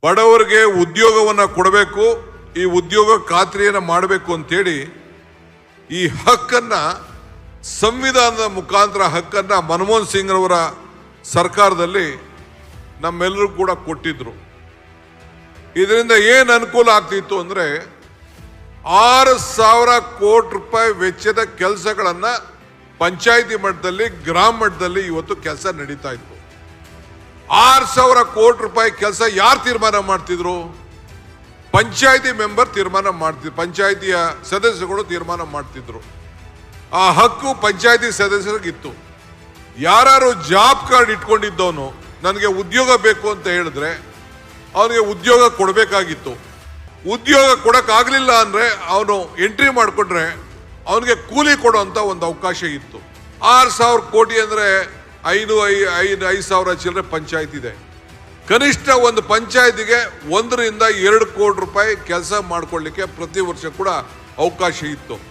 ಬಡವರಿಗೆ ಉದ್ಯೋಗವನ್ನು ಕೊಡಬೇಕು, ಈ ಉದ್ಯೋಗ ಖಾತ್ರಿಯನ್ನು ಮಾಡಬೇಕು ಅಂತೇಳಿ ಈ ಹಕ್ಕನ್ನ ಸಂವಿಧಾನದ ಮುಖಾಂತರ ಹಕ್ಕನ್ನ ಮನಮೋಹನ್ ಸಿಂಗ್ ಅವರ ಸರ್ಕಾರದಲ್ಲಿ ನಮ್ಮೆಲ್ಲರೂ ಕೂಡ ಕೊಟ್ಟಿದ್ರು. ಇದರಿಂದ ಏನು ಅನುಕೂಲ ಆಗ್ತಿತ್ತು ಅಂದರೆ 6,000 ಕೋಟಿ ರೂಪಾಯಿ ವೆಚ್ಚದ ಕೆಲಸಗಳನ್ನ ಪಂಚಾಯಿತಿ ಮಟ್ಟದಲ್ಲಿ, ಗ್ರಾಮ ಮಟ್ಟದಲ್ಲಿ ಇವತ್ತು ಕೆಲಸ ನಡೀತಾ ಇತ್ತು. 6,000 ಕೋಟಿ ರೂಪಾಯಿ ಕೆಲಸ ಯಾರು ತೀರ್ಮಾನ ಮಾಡ್ತಿದ್ರು? ಪಂಚಾಯಿತಿ ಮೆಂಬರ್ ತೀರ್ಮಾನ ಮಾಡ್ತಿದ್ರು, ಪಂಚಾಯಿತಿಯ ಸದಸ್ಯರುಗಳು ತೀರ್ಮಾನ ಮಾಡ್ತಿದ್ರು. ಆ ಹಕ್ಕು ಪಂಚಾಯಿತಿ ಸದಸ್ಯರಿಗಿತ್ತು. ಯಾರು ಜಾಬ್ ಕಾರ್ಡ್ ಇಟ್ಕೊಂಡಿದ್ದವನು ನನಗೆ ಉದ್ಯೋಗ ಬೇಕು ಅಂತ ಹೇಳಿದ್ರೆ ಅವನಿಗೆ ಉದ್ಯೋಗ ಕೊಡಬೇಕಾಗಿತ್ತು. ಉದ್ಯೋಗ ಕೊಡಕ್ಕಾಗಲಿಲ್ಲ ಅಂದರೆ ಅವನು ಎಂಟ್ರಿ ಮಾಡಿಕೊಂಡ್ರೆ ಅವನಿಗೆ ಕೂಲಿ ಕೊಡುವಂಥ ಒಂದು ಅವಕಾಶ ಇತ್ತು. 6,000 ಕೋಟಿ ಅಂದರೆ 5,000 ಚಿಲ್ಲರೆ ಪಂಚಾಯತ್ ಇದೆ. ಕನಿಷ್ಠ ಒಂದು ಪಂಚಾಯತಿಗೆ 1 ರಿಂದ 2 ಕೋಟಿ ರೂಪಾಯಿ ಕೆಲಸ ಮಾಡ್ಕೊಳ್ಳಿಕ್ಕೆ ಪ್ರತಿ ವರ್ಷ ಕೂಡ ಅವಕಾಶ ಇತ್ತು.